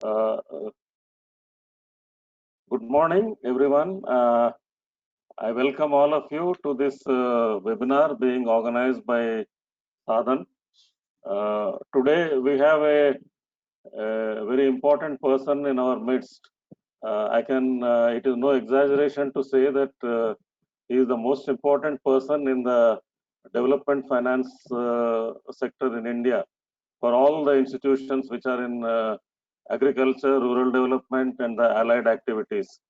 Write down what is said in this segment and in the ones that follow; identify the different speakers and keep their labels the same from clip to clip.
Speaker 1: Uh, Good morning, everyone. I welcome all of you to this webinar being organized by Sadhan. Today, we have a very important person in our midst. It is no exaggeration to say that he is the most important person in the development finance sector in India for all the institutions which are in agriculture, rural development, and the allied activities.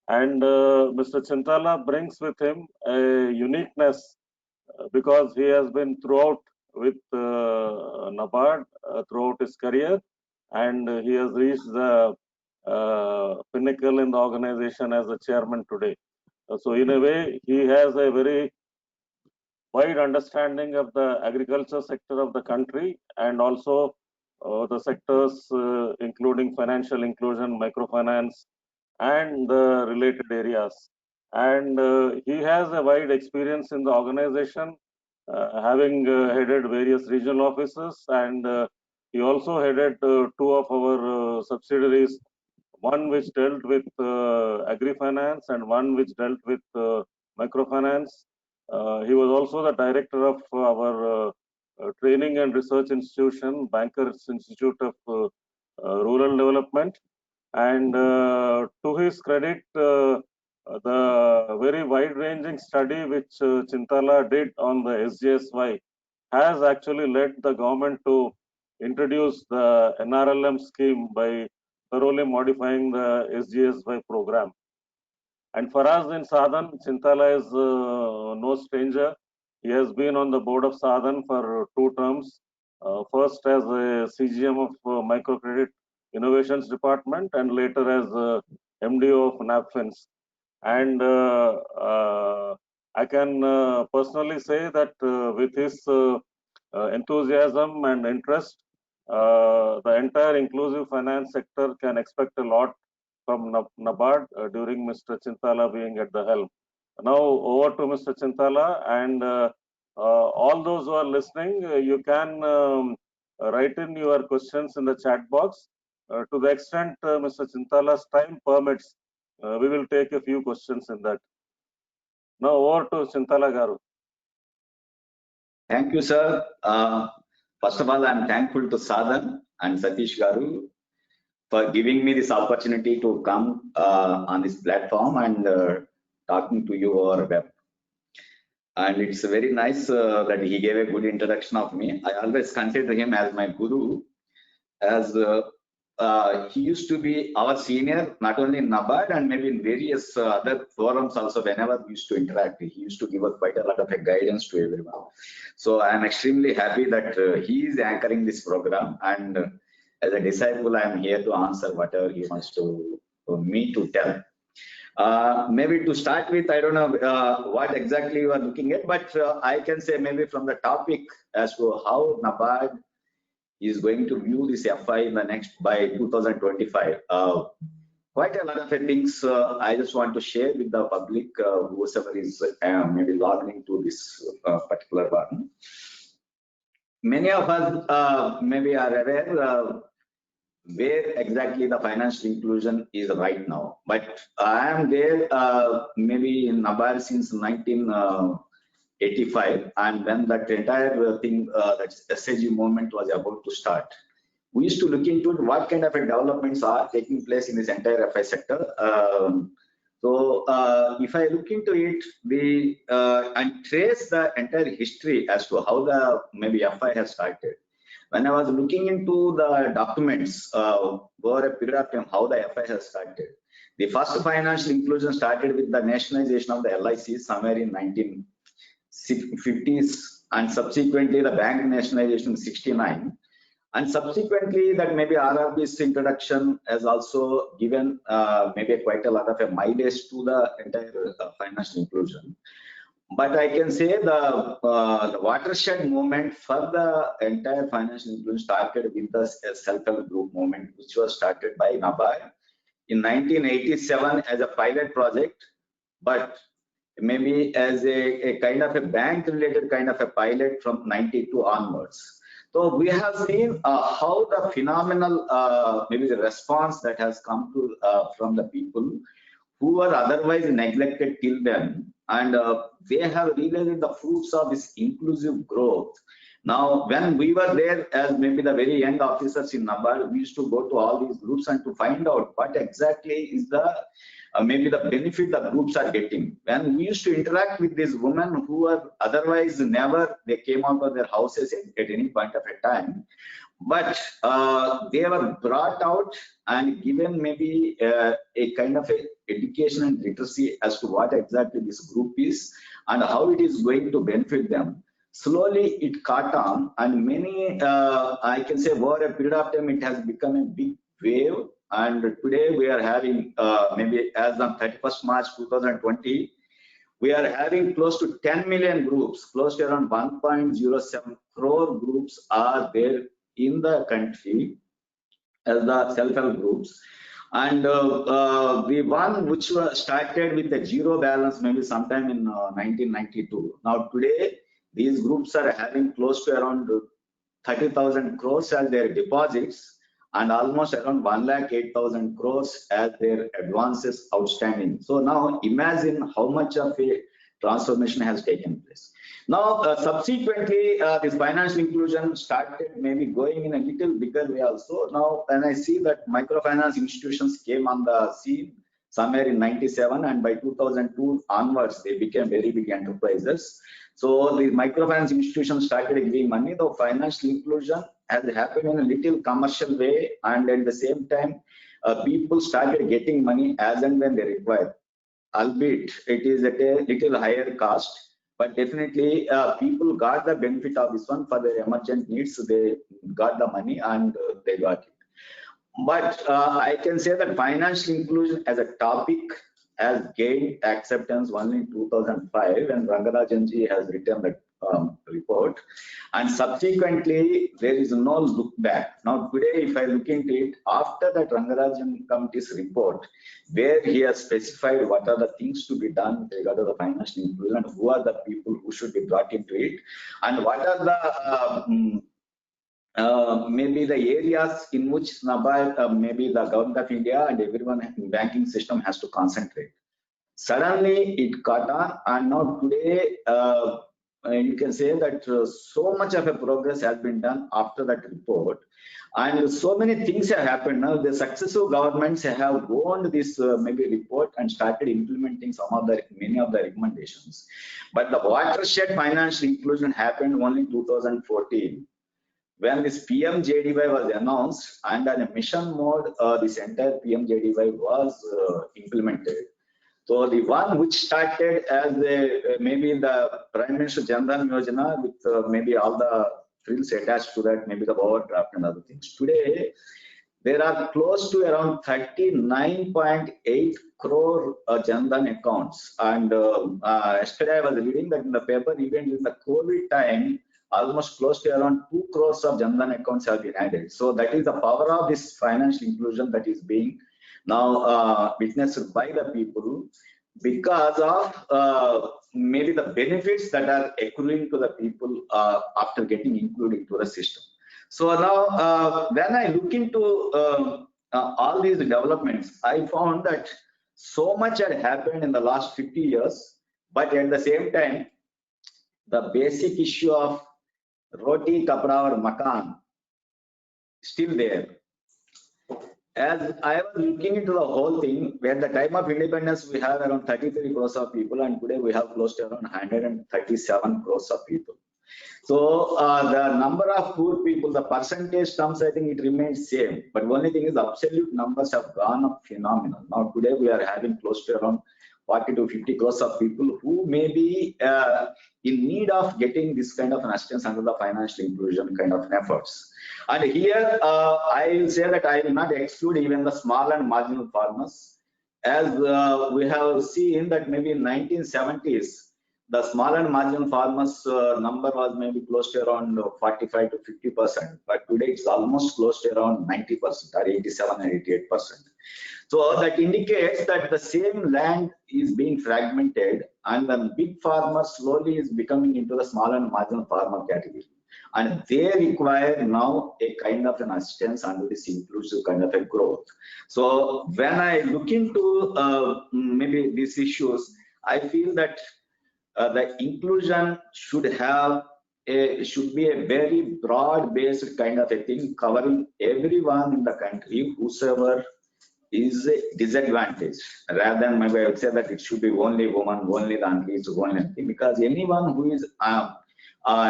Speaker 1: And Mr. Chintala brings with him a uniqueness because he has been throughout with NABARD throughout his career, and he has reached the pinnacle in the organization as the chairman today. So in a way, he has a very wide understanding of the agriculture sector of the country and also the sectors including financial inclusion, microfinance, and the related areas. And he has a wide experience in the organization, having headed various regional offices, and he also headed two of our subsidiaries, one which dealt with agri-finance and one which dealt with microfinance. He was also the director of our training and research institution, Bankers Institute of Rural Development. And to his credit, the very wide-ranging study which Chintala did on the SGSY has actually led the government to introduce the NRLM scheme by thoroughly modifying the SGSY program. And for us in Sadhan, Chintala is no stranger. He has been on the board of Sadhan for 2 terms. First as a CGM of Microcredit Innovations Department and later as MDO of NAPFINS. And I can personally say that with his enthusiasm and interest, the entire inclusive finance sector can expect a lot from NABARD during Mr. Chintala being at the helm. Now over to Mr. Chintala, and all those who are listening, you can write in your questions in the chat box. To the extent Mr. Chintala's time permits, we will take a few questions in that. Now over to Chintala Garu.
Speaker 2: Thank you, sir. First of all, I'm thankful to Sadhan and Satish Garu for giving me this opportunity to come on this platform and talking to you over web. And it's very nice that he gave a good introduction of me. I always consider him as my guru, as he used to be our senior, not only in NABARD and maybe in various other forums also. Whenever we used to interact, he used to give us quite a lot of guidance to everyone. So I am extremely happy that he is anchoring this program, and as a disciple, I am here to answer whatever he wants to me to tell. Maybe to start with, I don't know what exactly you are looking at, but I can say maybe from the topic as to how NABARD is going to view this FI in the next by 2025. Quite a lot of things I just want to share with the public, whoever is maybe logged into this particular one. Many of us maybe are aware where exactly the financial inclusion is right now. But I am there maybe in NABARD since 1985, and when that entire thing, that SAG movement was about to start, we used to look into what kind of developments are taking place in this entire FI sector. So if I look into it, and trace the entire history as to how the maybe FI has started. When I was looking into the documents over a period of time, how the FI has started, the first financial inclusion started with the nationalization of the LIC somewhere in 1950s, and subsequently the bank nationalization in 69. And subsequently, that maybe RRB's introduction has also given maybe quite a lot of a mileage to the entire financial inclusion. But I can say the watershed movement for the entire financial inclusion started with the self-help group movement, which was started by NABARD in 1987 as a pilot project, but maybe as a kind of a bank-related kind of a pilot from 92 onwards. So we have seen how the phenomenal, maybe the response that has come to from the people who were otherwise neglected till then, and they have realized the fruits of this inclusive growth. Now, when we were there as maybe the very young officers in NABARD, we used to go to all these groups and to find out what exactly is the maybe the benefit the groups are getting. When we used to interact with these women who were otherwise never, they came out of their houses at any point of a time, but they were brought out and given maybe a kind of a education and literacy as to what exactly this group is and how it is going to benefit them. Slowly it caught on, and many, I can say over a period of time, it has become a big wave. And today we are having maybe as on 31st March 2020, we are having close to 10 million groups, close to around 1.07 crore groups are there in the country as the self-help groups. And the one which was started with a zero balance maybe sometime in 1992. Now today, these groups are having close to around 30,000 crores as their deposits and almost around 1,08,000 crores as their advances outstanding. So now imagine how much of a transformation has taken place. Now, subsequently, this financial inclusion started maybe going in a little bigger way also. Now, when I see that microfinance institutions came on the scene somewhere in 97, and by 2002 onwards, they became very big enterprises. So the microfinance institutions started giving money. The financial inclusion has happened in a little commercial way, and at the same time, people started getting money as and when they require. Albeit it is at a little higher cost, but definitely people got the benefit of this one for their emergent needs. They got the money and they got it. But I can say that financial inclusion as a topic has gained acceptance only in 2005 when Rangarajanji has written that report, and subsequently there is no look back. Now today, if I look into it, after that Rangarajan committee's report, where he has specified what are the things to be done with regard to the financial inclusion, who are the people who should be brought into it, and what are the maybe the areas in which NABARD, maybe the government of India and everyone in banking system has to concentrate. Suddenly it caught on, and now today you can say that so much of a progress has been done after that report, and so many things have happened. Now the successive governments have owned this maybe report and started implementing many of the recommendations. But the watershed financial inclusion happened only in 2014. When this PMJDY was announced, and on a mission mode, this entire PMJDY was implemented. So the one which started as maybe the Prime Minister Jan Dhan Yojana with maybe all the frills attached to that, maybe the overdraft and other things. Today, there are close to around 39.8 crore Jan Dhan accounts. And yesterday I was reading that in the paper, even in the COVID time, almost close to around 2 crores of Jan Dhan accounts have been added. So that is the power of this financial inclusion that is being now witnessed by the people because of maybe the benefits that are accruing to the people after getting included to the system. So now when I look into all these developments, I found that so much had happened in the last 50 years, but at the same time, the basic issue of roti, kapra or makan still there. As I was looking into the whole thing, at the time of independence, we have around 33 crores of people, and today we have close to around 137 crores of people. So the number of poor people, the percentage terms, I think it remains same. But only thing is the absolute numbers have gone up phenomenal. Now today we are having close to around 40 to 50 crores of people who may be in need of getting this kind of an assistance under the financial inclusion kind of efforts. And here I will say that I will not exclude even the small and marginal farmers, as we have seen that maybe in 1970s, the small and marginal farmers number was maybe close to around 45 to 50%, but today it's almost close to around 90% or 87 and 88%. So that indicates that the same land is being fragmented, and the big farmer slowly is becoming into the small and marginal farmer category. and they require now a kind of an assistance under this inclusive kind of a growth. So when I look into maybe these issues, I feel that the inclusion should be a very broad-based kind of a thing, covering everyone in the country, whosoever is disadvantaged, rather than maybe I would say that it should be only women, only the unreached, only anything, because anyone who is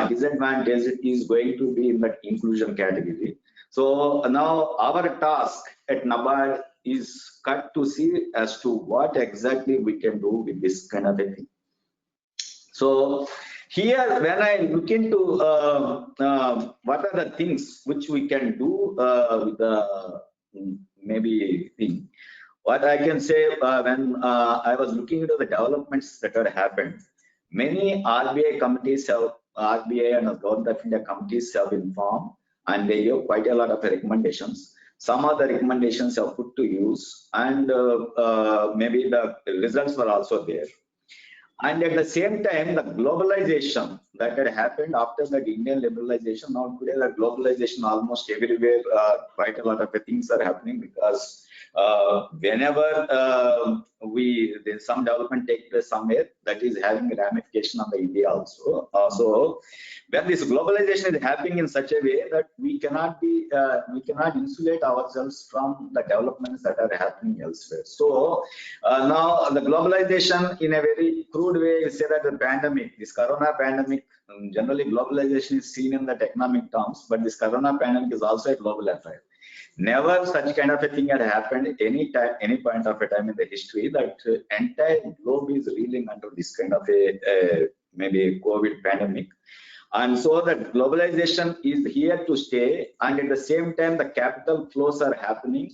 Speaker 2: disadvantaged is going to be in that inclusion category. So now our task at NABARD is cut to see as to what exactly we can do with this kind of a thing. So here, when I look into what are the things which we can do with the maybe thing, what I can say when I was looking into the developments that had happened, many RBI committees have, RBI and Government of India committees have been formed, and they give quite a lot of recommendations. Some of the recommendations are put to use, and maybe the results were also there. And at the same time, the globalization that had happened after the Indian liberalization, now today the globalization almost everywhere, quite a lot of things are happening, because whenever there's some development take place somewhere, that is having a ramification on the India also. So when this globalization is happening in such a way that we cannot insulate ourselves from the developments that are happening elsewhere. So now the globalization, in a very crude way, we say that the pandemic, this corona pandemic, generally globalization is seen in the economic terms, but this corona pandemic is also a global affair. Never such kind of a thing had happened any time, any point of a time in the history, that entire globe is reeling under this kind of a maybe COVID pandemic. And so that globalization is here to stay, and at the same time the capital flows are happening.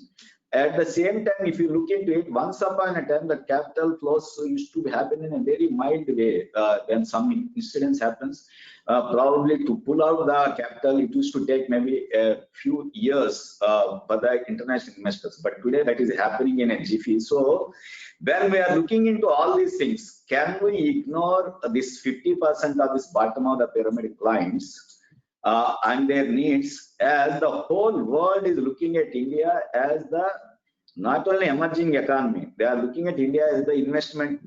Speaker 2: At the same time, if you look into it, once upon a time the capital flows used to happen in a very mild way. When some incidents happens, probably to pull out the capital, it used to take maybe a few years for the international investors. But today that is happening in a jiffy. So when we are looking into all these things, can we ignore this 50% of this bottom of the pyramid clients and their needs, as the whole world is looking at India as the not only emerging economy, they are looking at India as the investment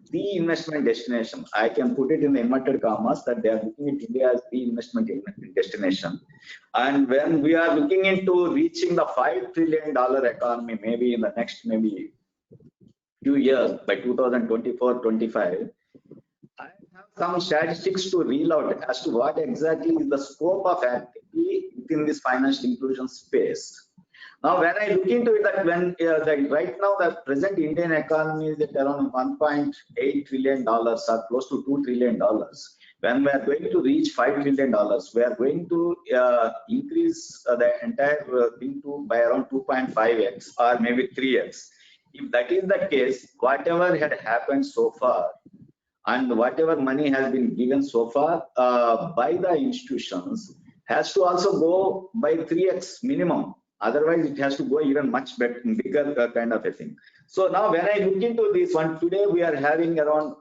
Speaker 2: destination. I can put it in the inverted commas that they are looking at India as the investment destination. And when we are looking into reaching the $5 trillion economy, maybe in the next maybe few years, by 2024-25, I have some statistics to reel out as to what exactly is the scope of activity within this financial inclusion space. Now, when I look into it, that when right now the present Indian economy is at around $1.8 trillion or close to $2 trillion. When we are going to reach $5 trillion, we are going to increase the entire thing to by around 2.5x or maybe 3x. If that is the case, whatever had happened so far and whatever money has been given so far by the institutions has to also go by 3x minimum. Otherwise, it has to go even much better, bigger kind of a thing. So now when I look into this one, today we are having around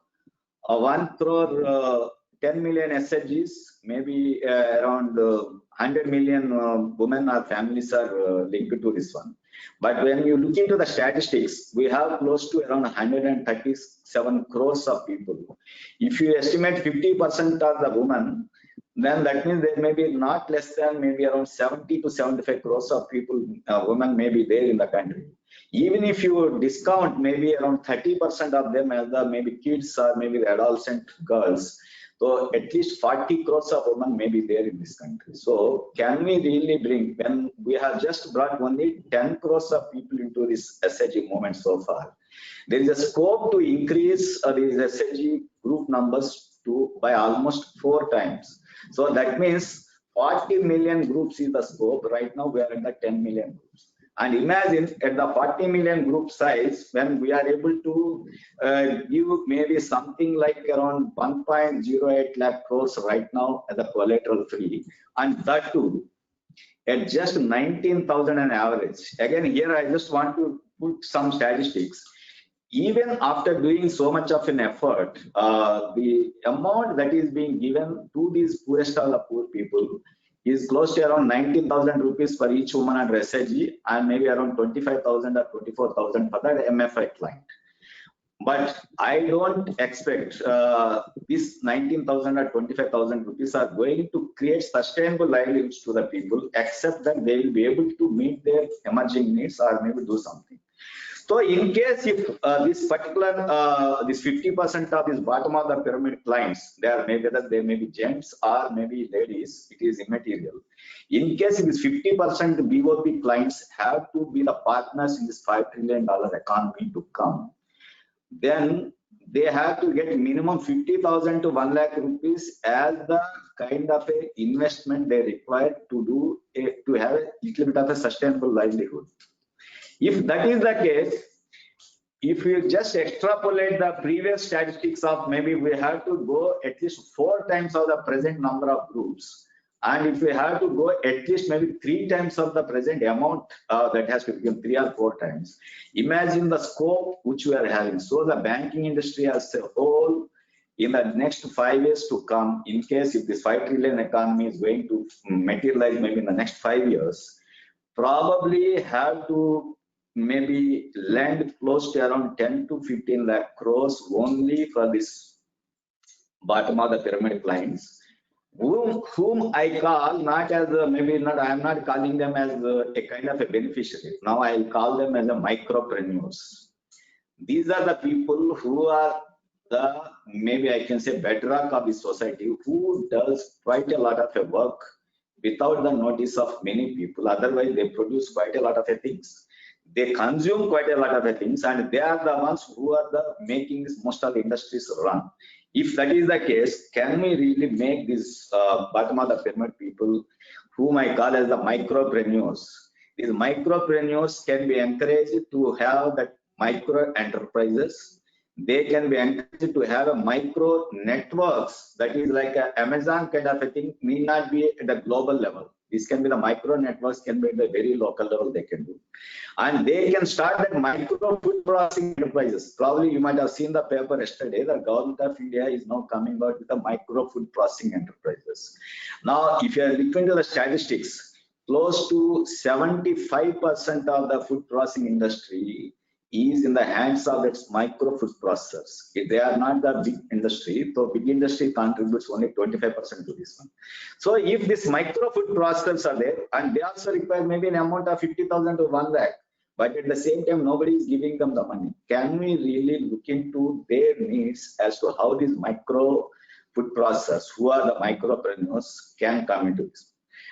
Speaker 2: 1 crore 10 million SHGs, maybe around 100 million women or families are linked to this one. But when you look into the statistics, we have close to around 137 crores of people. If you estimate 50% of the women, then that means there may be not less than maybe around 70 to 75 crores of people, women may be there in the country. Even if you discount maybe around 30% of them as the maybe kids or maybe the adolescent girls, so at least 40 crores of women may be there in this country. So can we really bring, when we have just brought only 10 crores of people into this SHG movement so far, there is a scope to increase these SHG group numbers by almost 4 times. So that means 40 million groups is the scope. Right now we are at the 10 million groups. And imagine at the 40 million group size, when we are able to give maybe something like around 1.08 lakh crores right now as a collateral free, and that too at just 19,000 an average. Again, here I just want to put some statistics. Even after doing so much of an effort, the amount that is being given to these poorest of the poor people is close to around 19,000 rupees for each woman under SIG and maybe around 25,000 or 24,000 for the MFI client. But I don't expect this 19,000 or 25,000 rupees are going to create sustainable livelihoods to the people, except that they will be able to meet their emerging needs or maybe do something. So in case if this particular, this 50% of this bottom of the pyramid clients, they may be gents or maybe ladies, it is immaterial. In case if this 50% BOP clients have to be the partners in this $5 trillion economy to come, then they have to get minimum 50,000 to 1 lakh rupees as the kind of a investment they require to do to have a little bit of a sustainable livelihood. If that is the case, if you just extrapolate the previous statistics of maybe we have to go at least 4 times of the present number of groups, and if we have to go at least maybe 3 times of the present amount that has to become 3 or 4 times, imagine the scope which we are having. So the banking industry as a whole in the next 5 years to come, in case if this 5 trillion economy is going to materialize maybe in the next 5 years, probably have to maybe lend close to around 10 to 15 lakh crores only for this bottom of the pyramid clients, whom I call not as a, maybe not, I am not calling them as a kind of a beneficiary. Now I will call them as a micropreneurs. These are the people who are the, maybe I can say, bedrock of the society, who does quite a lot of a work without the notice of many people. Otherwise they produce quite a lot of things. They consume quite a lot of things, and they are the ones who are the making this most of the industries run. If that is the case, can we really make this bottom of the pyramid people, whom I call as the micropreneurs? These micropreneurs can be encouraged to have that micro enterprises. They can be encouraged to have a micro networks, that is like a Amazon kind of a thing, need not be at the global level. This can be the micro networks, can be at the very local level they can do. And they can start that micro food processing enterprises. Probably you might have seen the paper yesterday, the government of India is now coming out with the micro food processing enterprises. Now, if you are looking into the statistics, close to 75% of the food processing industry is in the hands of its micro food processors. They are not the big industry, so big industry contributes only 25% to this one. So if this micro food processors are there, and they also require maybe an amount of 50,000 to 1 lakh, but at the same time nobody is giving them the money. Can we really look into their needs as to how these micro food processors, who are the micropreneurs, can come into this?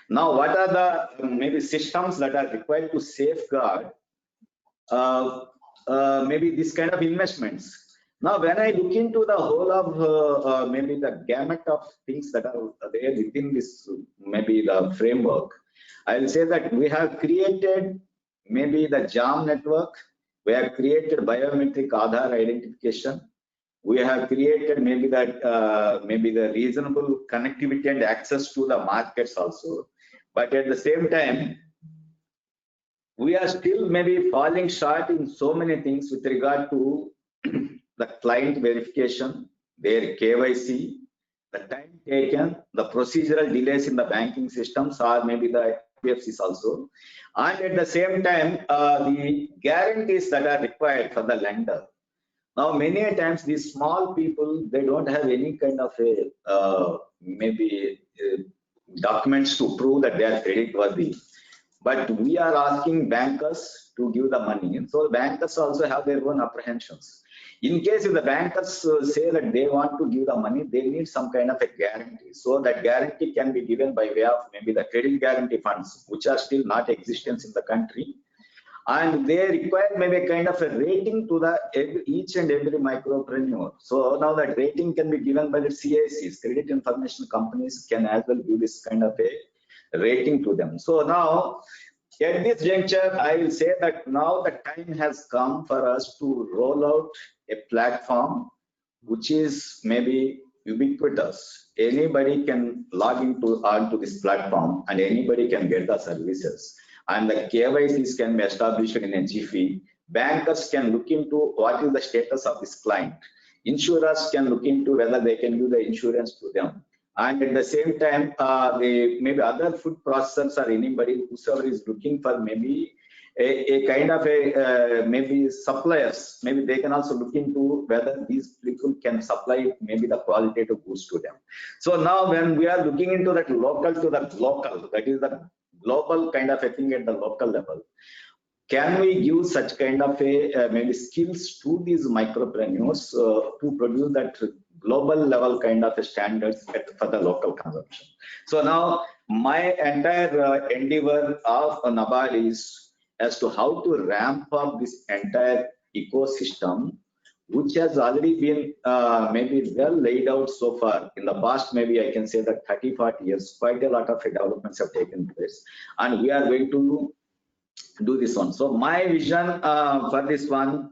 Speaker 2: Now, what are the maybe systems that are required to safeguard maybe this kind of investments? Now, when I look into the whole of maybe the gamut of things that are there within this maybe the framework, I will say that we have created maybe the JAM network, we have created biometric Aadhaar identification, we have created maybe that maybe the reasonable connectivity and access to the markets also, but at the same time, we are still maybe falling short in so many things with regard to the client verification, their KYC, the time taken, the procedural delays in the banking systems, or maybe the NBFCs also, and at the same time, the guarantees that are required for the lender. Now, many a times these small people, they don't have any kind of a maybe documents to prove that they are credit worthy. But we are asking bankers to give the money, and so bankers also have their own apprehensions. In case if the bankers say that they want to give the money, they need some kind of a guarantee. So that guarantee can be given by way of maybe the credit guarantee funds, which are still not existence in the country. And they require maybe a kind of a rating to the each and every micropreneur. So now that rating can be given by the CICs, credit information companies can as well give this kind of a rating to them. So now at this juncture, I will say that now the time has come for us to roll out a platform which is maybe ubiquitous. Anybody can log onto this platform and anybody can get the services. And the KYCs can be established in a jiffy. Bankers can look into what is the status of this client. Insurers can look into whether they can do the insurance to them. And at the same time, maybe other food processors or anybody whosoever is looking for maybe a kind of a maybe suppliers, maybe they can also look into whether these people can supply maybe the qualitative goods to them. So now when we are looking into that local to the local, that is the global kind of a thing at the local level, can we give such kind of a maybe skills to these micropreneurs to produce that global level kind of standards for the local consumption? So now my entire endeavor of NABARD is as to how to ramp up this entire ecosystem, which has already been maybe well laid out so far. In the past, maybe I can say that 30-40 years, quite a lot of developments have taken place, and we are going to do this one. So my vision for this one,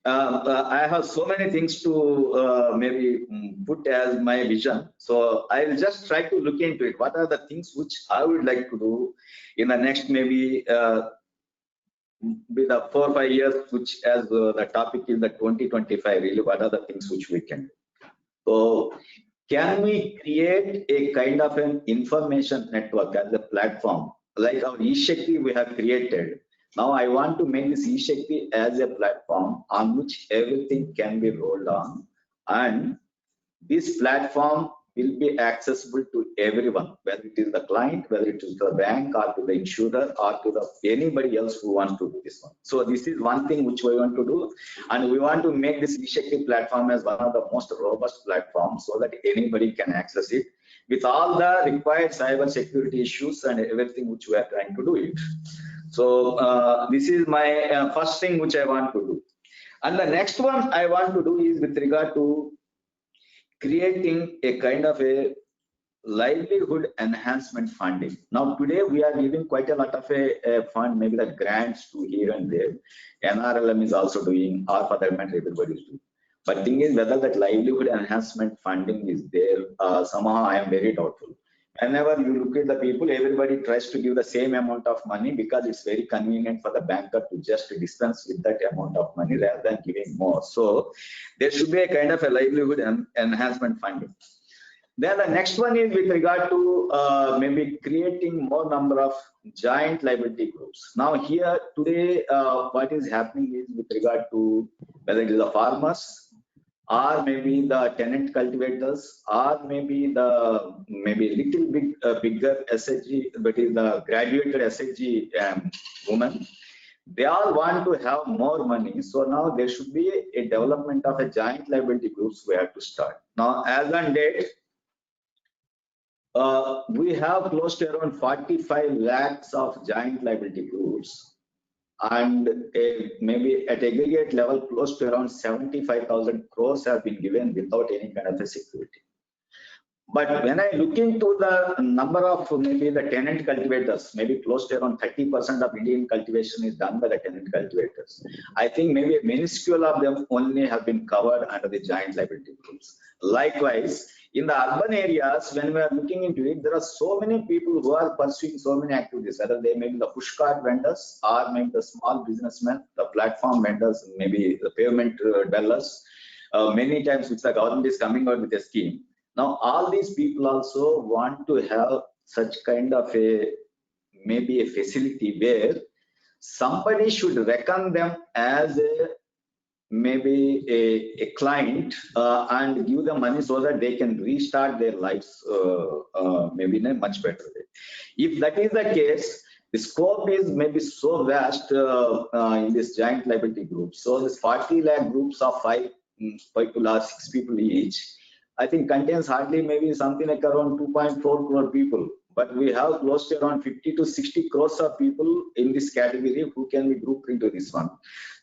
Speaker 2: I have so many things to maybe put as my vision. So I will just try to look into it. What are the things which I would like to do in the next maybe with the 4 or 5 years, which as the topic is the 2025, really what are the things which we can do? So can we create a kind of an information network as a platform, like our eShakti we have created? Now I want to make this eShakti as a platform on which everything can be rolled on, and this platform will be accessible to everyone, whether it is the client, whether it is the bank, or to the insurer, or to the anybody else who wants to do this one. So this is one thing which we want to do, and we want to make this eShakti platform as one of the most robust platforms so that anybody can access it with all the required cyber security issues and everything which we are trying to do it. So this is my first thing which I want to do. And the next one I want to do is with regard to creating a kind of a livelihood enhancement funding. Now today we are giving quite a lot of a fund, maybe the grants to here and there. NRLM is also doing, or for that matter everybody is doing. But thing is whether that livelihood enhancement funding is there, somehow I am very doubtful. Whenever you look at the people, everybody tries to give the same amount of money because it's very convenient for the banker to just dispense with that amount of money rather than giving more. So there should be a kind of a livelihood enhancement funding. Then the next one is with regard to maybe creating more number of joint liability groups. Now here today, what is happening is with regard to whether it is the farmers, or maybe the tenant cultivators, or maybe the little bit bigger SHG, that is the graduated SHG women. They all want to have more money. So now there should be a development of a joint liability groups we have to start. Now as on date, we have close to around 45 lakhs of joint liability groups. And maybe at aggregate level, close to around 75,000 crores have been given without any kind of a security. But when I look into the number of maybe the tenant cultivators, maybe close to around 30% of Indian cultivation is done by the tenant cultivators. I think maybe a minuscule of them only have been covered under the joint liability groups. Likewise, in the urban areas, when we are looking into it, there are so many people who are pursuing so many activities, whether they may be the push cart vendors, or maybe the small businessmen, the platform vendors, maybe the pavement dwellers. Many times which the government is coming out with a scheme. Now all these people also want to have such kind of a maybe a facility where somebody should reckon them as a maybe a client and give them money so that they can restart their lives maybe in a much better way. If that is the case, the scope is maybe so vast in this joint liability group. So this 40 lakh groups of 5 people or 6 people each, I think contains hardly maybe something like around 2.4 crore people. But we have close to around 50 to 60 crores of people in this category who can be grouped into this one.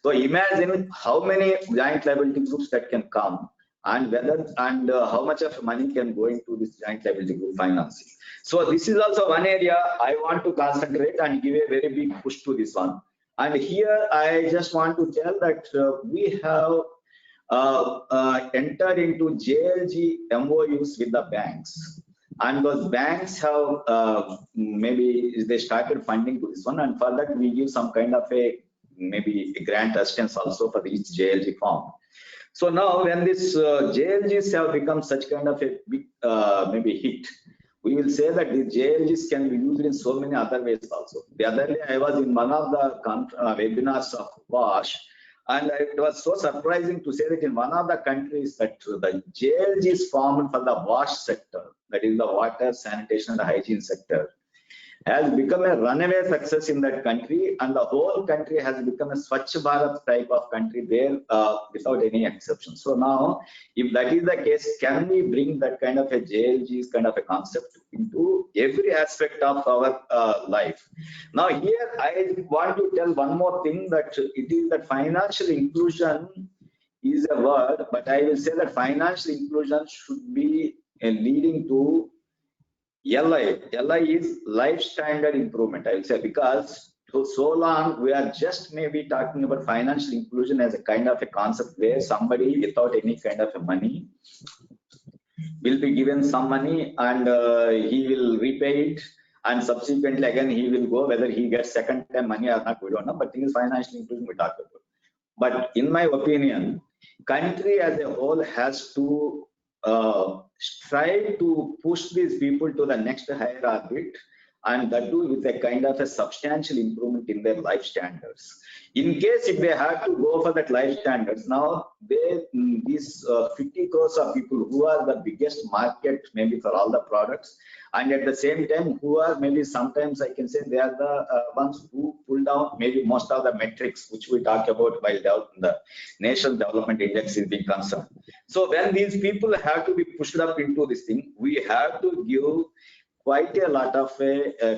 Speaker 2: So imagine how many joint liability groups that can come, and whether and how much of money can go into this joint liability group financing. So this is also one area I want to concentrate and give a very big push to this one. And here I just want to tell that we have entered into JLG MOUs with the banks. And those banks have maybe they started funding to this one, and for that we give some kind of a maybe a grant assistance also for each JLG form. So now when this JLGs have become such kind of a big maybe hit, we will say that the JLGs can be used in so many other ways also. The other day I was in one of the webinars of WASH, and it was so surprising to say that in one of the countries that the JLGs formed for the WASH sector, that is the water, sanitation and hygiene sector, has become a runaway success in that country, and the whole country has become a Swachh Bharat type of country there without any exception. So now, if that is the case, can we bring that kind of a JLGs kind of a concept into every aspect of our life? Now here I want to tell one more thing, that it is that financial inclusion is a word, but I will say that financial inclusion should be leading to LI. LI is life standard improvement, I will say, because for so long we are just maybe talking about financial inclusion as a kind of a concept where somebody without any kind of a money will be given some money, and he will repay it, and subsequently again he will go, whether he gets second time money or not, we don't know, but thing is financial inclusion we talk about. But in my opinion, country as a whole has to strive to push these people to the next higher orbit, and that too with a kind of a substantial improvement in their life standards. In case if they have to go for that life standards, now these 50 crores of people who are the biggest market maybe for all the products, and at the same time who are maybe sometimes I can say they are the ones who pull down maybe most of the metrics which we talk about while the National Development Index is being concerned. So when these people have to be pushed up into this thing, we have to give quite a lot of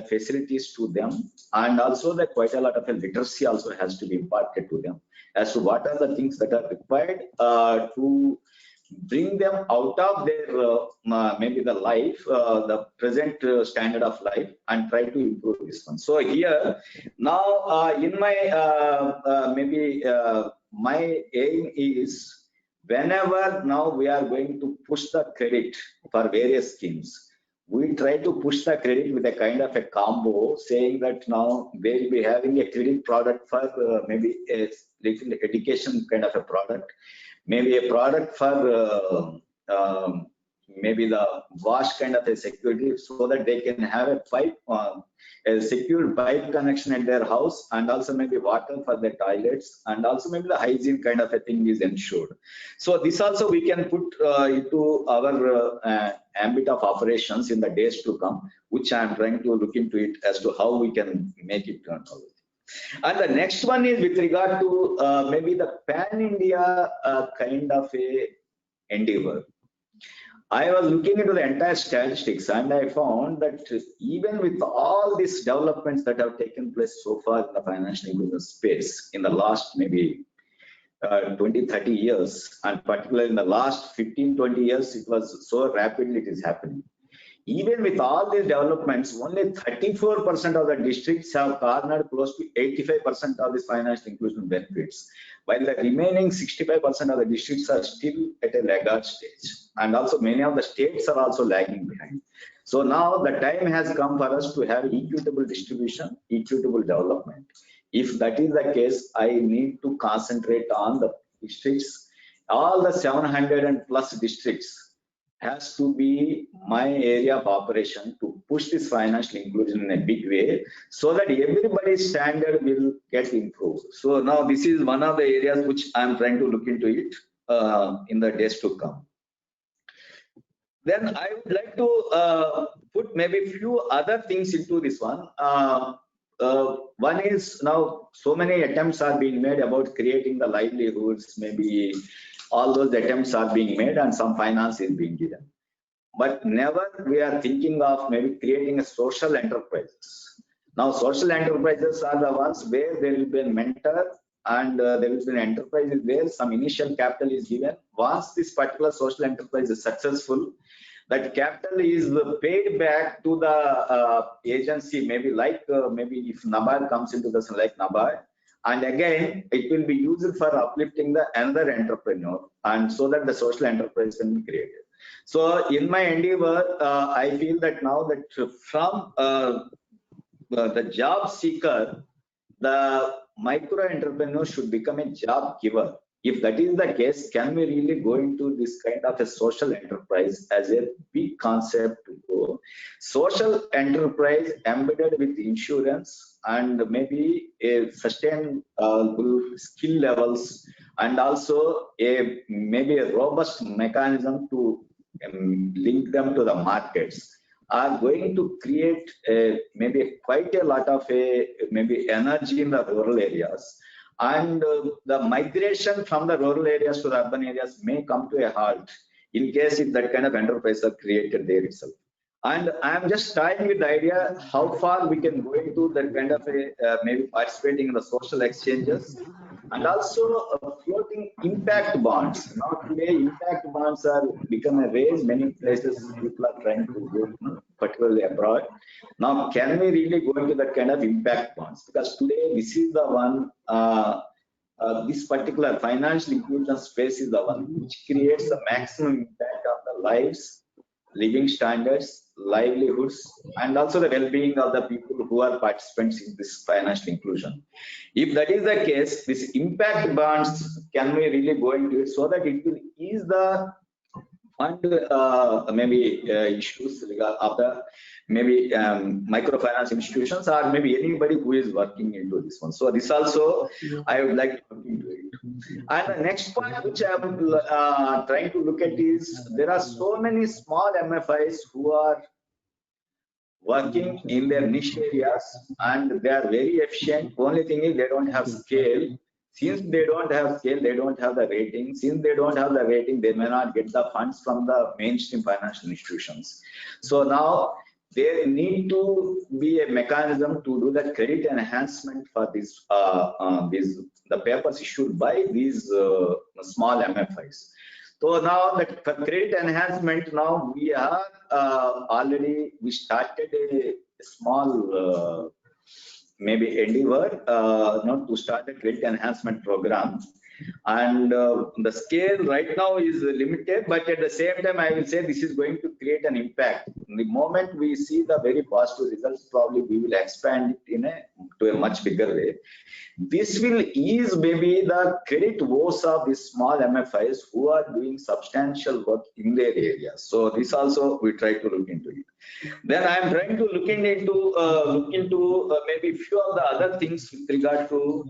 Speaker 2: facilities to them, and also that quite a lot of literacy also has to be imparted to them as to what are the things that are required to bring them out of their maybe the life, the present standard of life, and try to improve this one. So here now in my maybe my aim is, whenever now we are going to push the credit for various schemes, we try to push the credit with a kind of a combo, saying that now they will be having a credit product for maybe a little education kind of a product, maybe a product for maybe the WASH kind of a security, so that they can have a pipe, a secured pipe connection at their house, and also maybe water for their toilets, and also maybe the hygiene kind of a thing is ensured. So this also we can put into our ambit of operations in the days to come, which I am trying to look into it as to how we can make it turn out. And the next one is with regard to maybe the pan-India kind of a endeavor. I was looking into the entire statistics, and I found that even with all these developments that have taken place so far in the financial inclusion space in the last maybe 20-30 years, and particularly in the last 15-20 years, it was so rapidly it is happening. Even with all these developments, only 34% of the districts have garnered close to 85% of these financial inclusion benefits, while the remaining 65% of the districts are still at a laggard stage. And also many of the states are also lagging behind. So now the time has come for us to have equitable distribution, equitable development. If that is the case, I need to concentrate on the districts. All the 700 and plus districts has to be my area of operation to push this financial inclusion in a big way, so that everybody's standard will get improved. So now this is one of the areas which I'm trying to look into it in the days to come. Then I would like to put maybe few other things into this one. One is, now so many attempts are being made about creating the livelihoods, maybe all those attempts are being made and some finance is being given. But never we are thinking of maybe creating a social enterprises. Now social enterprises are the ones where there will be a mentor, and there will be an enterprise where some initial capital is given. Once this particular social enterprise is successful, that capital is paid back to the agency, maybe like maybe if NABARD comes into this, like NABARD, and again it will be used for uplifting the another entrepreneur, and so that the social enterprise can be created. So in my endeavor, I feel that now that from the job seeker, the micro entrepreneur should become a job giver. if that is the case, can we really go into this kind of a social enterprise as a big concept to go? Social enterprise embedded with insurance and maybe a sustainable skill levels, and also maybe a robust mechanism to link them to the markets, are going to create maybe quite a lot of maybe energy in the rural areas. And the migration from the rural areas to the urban areas may come to a halt in case if that kind of enterprise are created there itself. And I'm just starting with the idea how far we can go into that kind of maybe participating in the social exchanges, and also floating impact bonds. Now today, impact bonds are become a race. Many places people are trying to go, particularly abroad. Now, can we really go into that kind of impact bonds? Because today, this is the one. This particular financial inclusion space is the one which creates the maximum impact on the lives, living standards, livelihoods, and also the well-being of the people who are participants in this financial inclusion. If that is the case, this impact bonds, can we really go into it so that it will ease the fund maybe issues of the maybe microfinance institutions, or maybe anybody who is working into this one. So this also I would like to look into it. And the next point which I am trying to look at is there are so many small MFIs who are working in their niche areas and they are very efficient. Only thing is they don't have scale. Since they don't have scale, they don't have the rating. Since they don't have the rating, they may not get the funds from the mainstream financial institutions. So now there need to be a mechanism to do the credit enhancement for this, the papers issued by these small MFIs. So now the credit enhancement, now we are already, we started a small maybe endeavor not to start a credit enhancement program, and the scale right now is limited, but at the same time I will say this is going to create an impact. The moment we see the very positive results, probably we will expand it to a much bigger way. This will ease maybe the credit woes of these small MFIs who are doing substantial work in their areas. So this also we try to look into it. Then I am trying to look into maybe few of the other things with regard to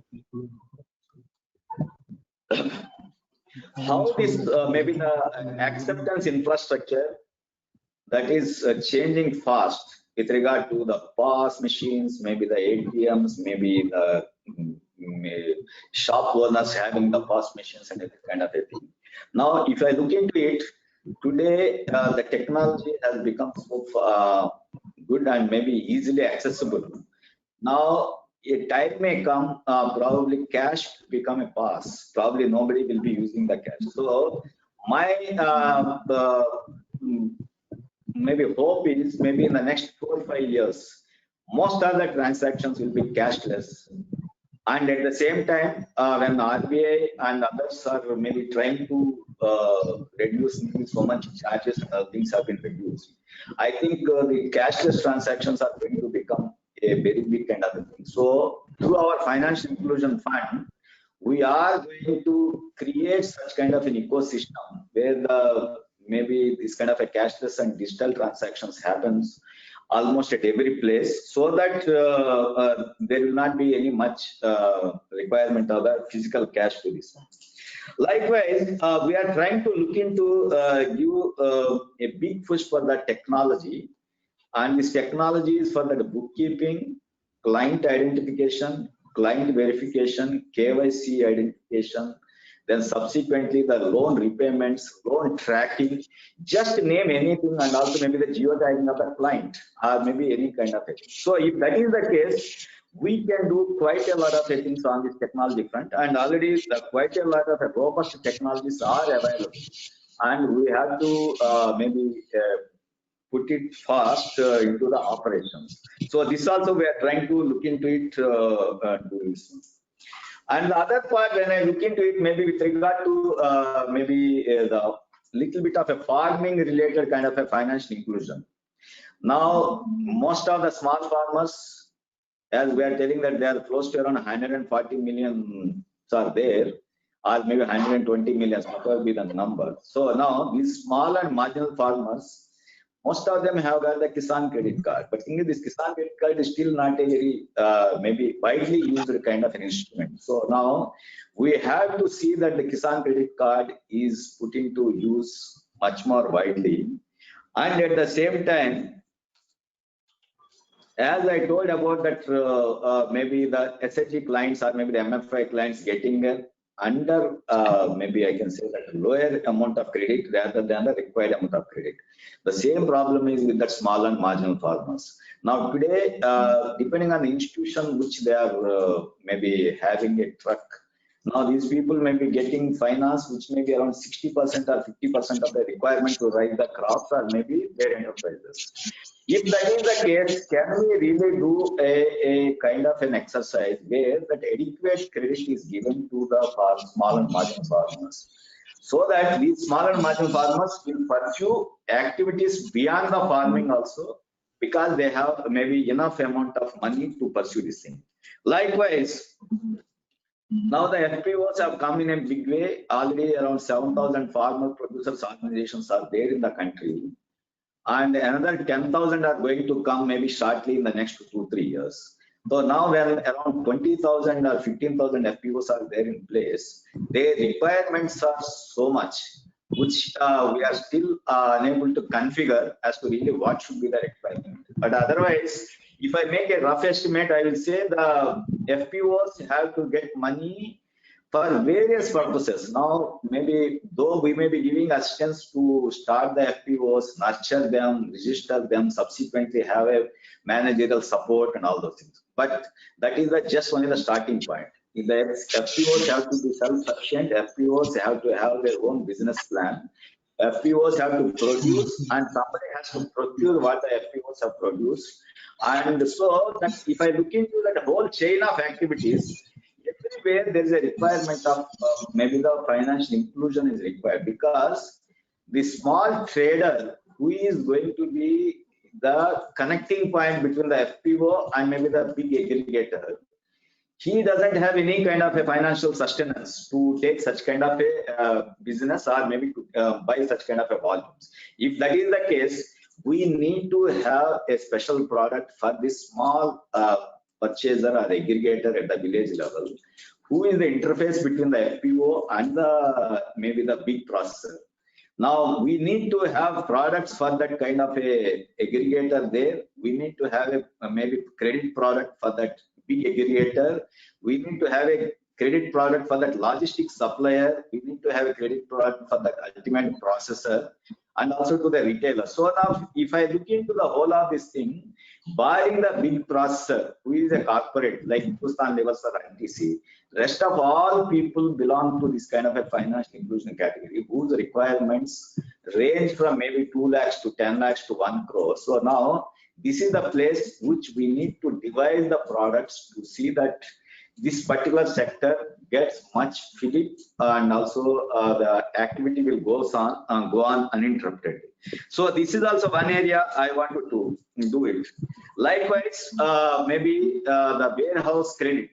Speaker 2: how this maybe the acceptance infrastructure that is changing fast with regard to the POS machines, maybe the ATMs, maybe the shop owners having the POS machines and that kind of a thing. Now, if I look into it, today the technology has become so good and maybe easily accessible. Now, a time may come, probably cash become a POS. Probably nobody will be using the cash. So my maybe hope is maybe in the next 4 or 5 years, most of the transactions will be cashless. And at the same time, when RBI and others are maybe trying to reduce so much charges, things have been reduced. I think the cashless transactions are going to become a very big kind of thing. So through our financial inclusion fund, we are going to create such kind of an ecosystem where the maybe this kind of a cashless and digital transactions happens almost at every place, so that there will not be any much requirement of a physical cash to this. Likewise, we are trying to look into give a big push for the technology, and this technology is for the bookkeeping, client identification, client verification, KYC identification, then subsequently the loan repayments, loan tracking, just name anything, and also maybe the geotagging of the client, or maybe any kind of it. So if that is the case, we can do quite a lot of things on this technology front, and already quite a lot of robust technologies are available, and we have to maybe put it fast into the operations. So this also we are trying to look into it. And the other part, when I look into it, maybe with regard to maybe the little bit of a farming related kind of a financial inclusion. Now, most of the small farmers, as we are telling that they are close to around 140 million are there, or maybe 120 million, whatever be the number. So now these small and marginal farmers, most of them have got the Kisan credit card, but thing is, this Kisan credit card is still not a very maybe widely used kind of an instrument. So now we have to see that the Kisan credit card is put into use much more widely, and at the same time, as I told about that, maybe the SHG clients or maybe the MFI clients getting under maybe I can say that lower amount of credit rather than the required amount of credit. The same problem is with the small and marginal farmers. Now today, depending on the institution which they are maybe having a truck, now these people may be getting finance which may be around 60% or 50% of the requirement to raise the crops or maybe their enterprises. If that is the case, can we really do a kind of an exercise where that adequate credit is given to the small and marginal farmers, so that these small and marginal farmers will pursue activities beyond the farming also, because they have maybe enough amount of money to pursue this thing. Likewise, now the FPOs have come in a big way. Already around 7,000 farmer producers organizations are there in the country. And another 10,000 are going to come maybe shortly in the next 2-3 years. So now when around 20,000 or 15,000 FPOs are there in place, their requirements are so much, which we are still unable to configure as to really what should be the requirement. But otherwise, if I make a rough estimate, I will say the FPOs have to get money for various purposes. Now, maybe though we may be giving assistance to start the FPOs, nurture them, register them, subsequently have a managerial support and all those things. But that is just only the starting point. The FPOs have to be self-sufficient. FPOs have to have their own business plan. FPOs have to produce, and somebody has to procure what the FPOs have produced. And so that if I look into that whole chain of activities, everywhere there is a requirement of maybe the financial inclusion is required, because the small trader who is going to be the connecting point between the FPO and maybe the big aggregator, he doesn't have any kind of a financial sustenance to take such kind of a business or maybe to buy such kind of a volumes. If that is the case, we need to have a special product for this small purchaser or aggregator at the village level, who is the interface between the FPO and the maybe the big processor. Now we need to have products for that kind of a aggregator there. We need to have a maybe credit product for that big aggregator. We need to have a credit product for that logistics supplier. We need to have a credit product for that ultimate processor, and also to the retailer. So now if I look into the whole of this thing, barring the big processor who is a corporate like Hindustan Levers or NTC, rest of all people belong to this kind of a financial inclusion category, whose requirements range from maybe 2 lakhs to 10 lakhs to 1 crore. So now this is the place which we need to devise the products to see that this particular sector gets much fillip, and also the activity will go on uninterrupted. So this is also one area I wanted to do it. Likewise, maybe the warehouse credit.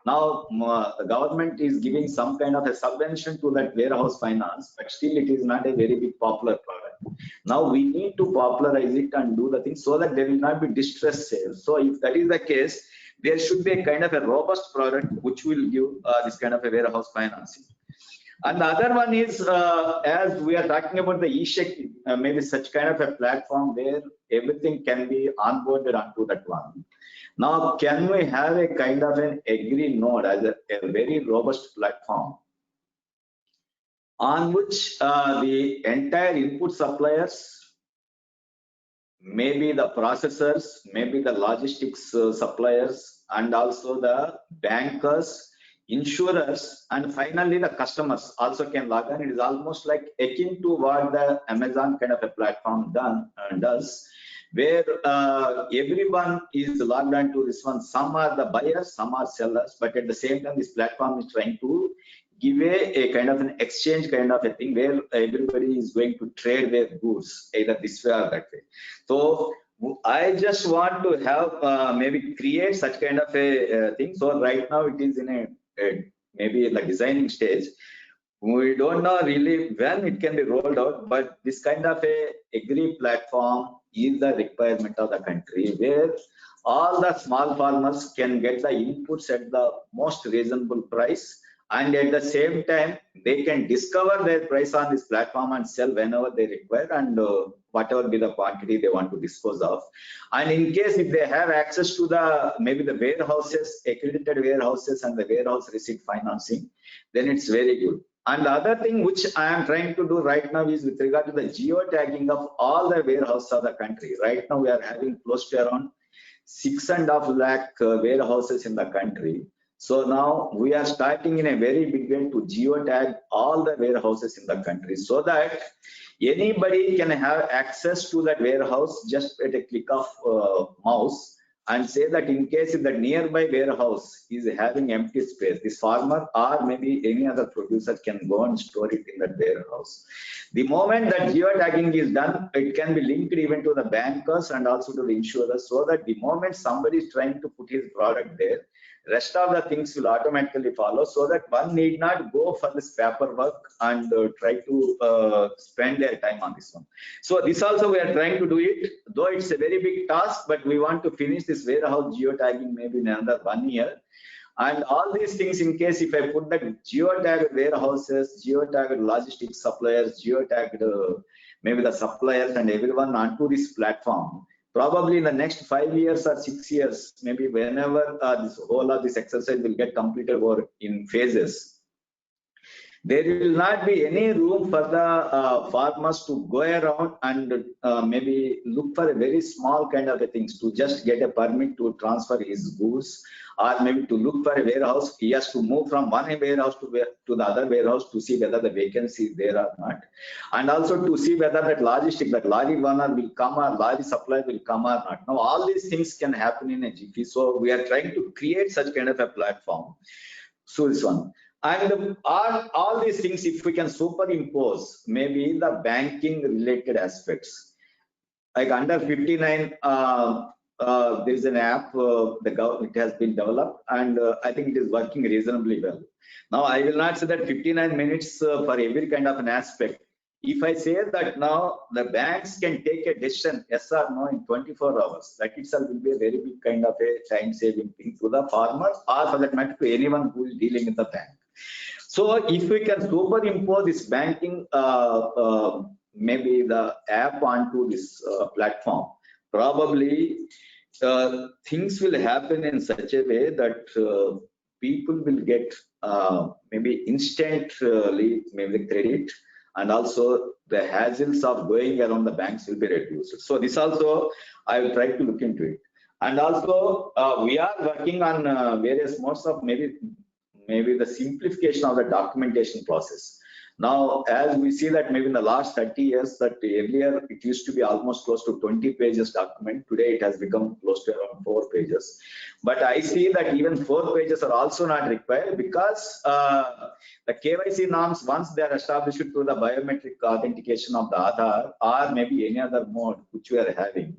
Speaker 2: Now the government is giving some kind of a subvention to that warehouse finance, but still it is not a very big popular product. Now we need to popularize it and do the thing so that there will not be distress sales. So if that is the case, there should be a kind of a robust product which will give this kind of a warehouse financing. And the other one is, as we are talking about the eShakti, maybe such kind of a platform where everything can be onboarded onto that one. Now, can we have a kind of an Agri node as a very robust platform on which the entire input suppliers, maybe the processors, maybe the logistics suppliers, and also the bankers, insurers, and finally the customers also can log on. It is almost like akin to what the Amazon kind of a platform does, where everyone is logged on to this one. Some are the buyers, some are sellers, but at the same time this platform is trying to give a kind of an exchange kind of a thing where everybody is going to trade their goods either this way or that way. So I just want to have maybe create such kind of a thing. So right now it is in a maybe in the designing stage. We don't know really when it can be rolled out, but this kind of a agri platform is the requirement of the country, where all the small farmers can get the inputs at the most reasonable price, and at the same time they can discover their price on this platform and sell whenever they require, and whatever be the quantity they want to dispose of. And in case if they have access to the maybe the warehouses, accredited warehouses and the warehouse receipt financing, then it's very good. And the other thing which I am trying to do right now is with regard to the geotagging of all the warehouses of the country. Right now we are having close to around 6.5 lakh warehouses in the country. So now we are starting in a very big way to geotag all the warehouses in the country, so that anybody can have access to that warehouse just at a click of mouse, and say that in case if the nearby warehouse is having empty space, this farmer or maybe any other producer can go and store it in that warehouse. The moment that geotagging is done, it can be linked even to the bankers and also to the insurers, so that the moment somebody is trying to put his product there, rest of the things will automatically follow, so that one need not go for this paperwork and try to spend their time on this one. So this also we are trying to do it, though it's a very big task, but we want to finish this warehouse geotagging maybe in another 1 year. And all these things, in case if I put that geotagged warehouses, geotagged logistics suppliers, geotagged maybe the suppliers and everyone onto this platform, probably in the next 5 years or 6 years, maybe whenever this whole of this exercise will get completed or in phases, there will not be any room for the farmers to go around and maybe look for a very small kind of a things to just get a permit to transfer his goods, or maybe to look for a warehouse. He has to move from one warehouse to the other warehouse to see whether the vacancy is there or not, and also to see whether that logistic, that lorry owner will come or lorry supplier will come or not. Now all these things can happen in a jiffy, so we are trying to create such kind of a platform. So this one. And all these things, if we can superimpose maybe the banking related aspects, like under 59, there is an app the government has been developed, and I think it is working reasonably well. Now I will not say that 59 minutes for every kind of an aspect. If I say that now the banks can take a decision yes or no in 24 hours, that itself will be a very big kind of a time saving thing to the farmers, or for that matter to anyone who is dealing in the bank. So if we can superimpose this banking, maybe the app onto this platform, probably things will happen in such a way that people will get maybe instantly maybe credit, and also the hassles of going around the banks will be reduced. So this also I will try to look into it. And also we are working on various modes of maybe the simplification of the documentation process. Now, as we see that maybe in the last 30 years, that earlier it used to be almost close to 20 pages document. Today it has become close to around 4 pages. But I see that even 4 pages are also not required, because the KYC norms, once they are established through the biometric authentication of the Aadhaar or maybe any other mode which we are having.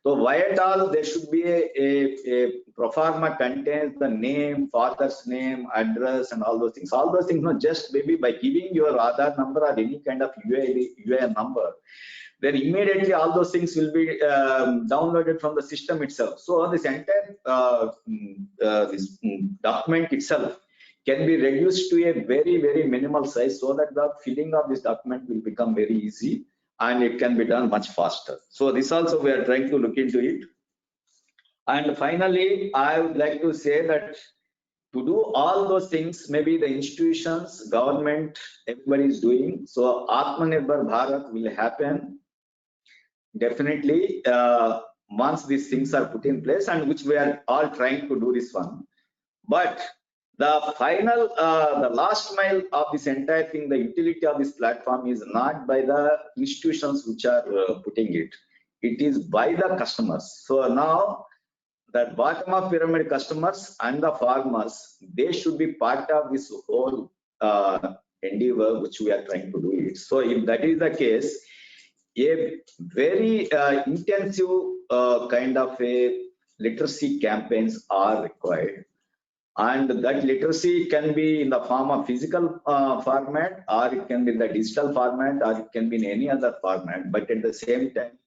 Speaker 2: So why at all there should be a proforma contains the name, father's name, address, and all those things. All those things, not just maybe by giving your Aadhaar number or any kind of UIN number, then immediately all those things will be downloaded from the system itself. So this entire document itself can be reduced to a very, very minimal size, so that the filling of this document will become very easy, and it can be done much faster. So this also we are trying to look into it. And finally, I would like to say that to do all those things, maybe the institutions, government, everybody is doing. So Atmanirbhar Bharat will happen definitely once these things are put in place, and which we are all trying to do this one. But the final, the last mile of this entire thing, the utility of this platform is not by the institutions which are putting it. It is by the customers. So now that bottom of pyramid customers and the farmers, they should be part of this whole endeavor which we are trying to do it. So if that is the case, a very intensive kind of a literacy campaigns are required. And that literacy can be in the form of physical format, or it can be in the digital format, or it can be in any other format. But at the same time,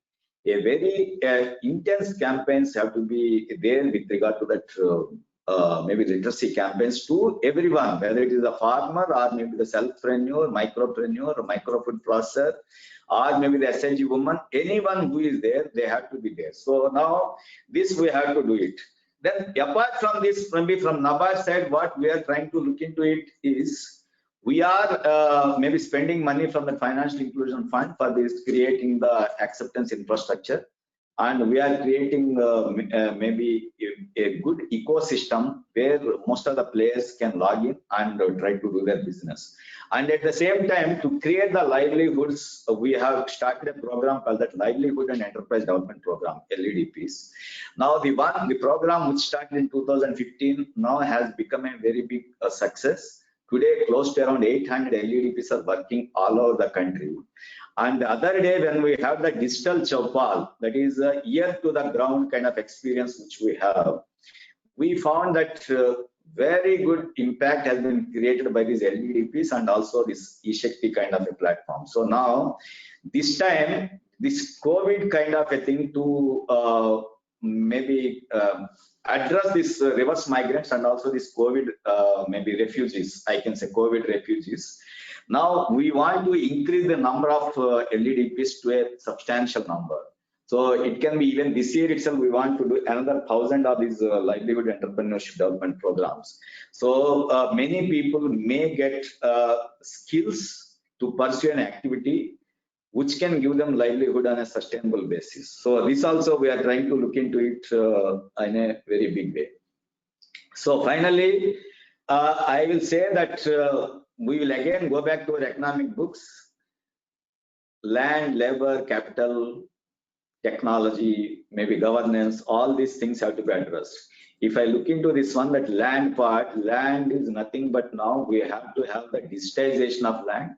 Speaker 2: a very intense campaigns have to be there with regard to that maybe literacy campaigns to everyone, whether it is a farmer or maybe the self-preneur, micropreneur, or micro food processor, or maybe the SNG woman, anyone who is there, they have to be there. So now this we have to do it. Then apart from this, maybe from NABARD side, what we are trying to look into it is we are maybe spending money from the Financial Inclusion Fund for this, creating the acceptance infrastructure. And we are creating maybe a good ecosystem where most of the players can log in and try to do their business. And at the same time, to create the livelihoods, we have started a program called that Livelihood and Enterprise Development Program, LEDPs. Now, the program which started in 2015 now has become a very big success. Today, close to around 800 LEDPs are working all over the country. And the other day, when we have the digital Chowpal, that is a ear to the ground kind of experience which we have, we found that very good impact has been created by these LEDPs and also this eShakti kind of a platform. So now, this time, this COVID kind of a thing to maybe address this reverse migrants and also this COVID maybe refugees, I can say COVID refugees. Now we want to increase the number of LEDPs to a substantial number. So it can be even this year itself, we want to do another 1,000 of these livelihood entrepreneurship development programs. So many people may get skills to pursue an activity which can give them livelihood on a sustainable basis. So this also we are trying to look into it in a very big way. So finally, I will say that we will again go back to our economic books. Land, labor, capital, technology, maybe governance, all these things have to be addressed. If I look into this one, that land part, land is nothing but now we have to have the digitization of land.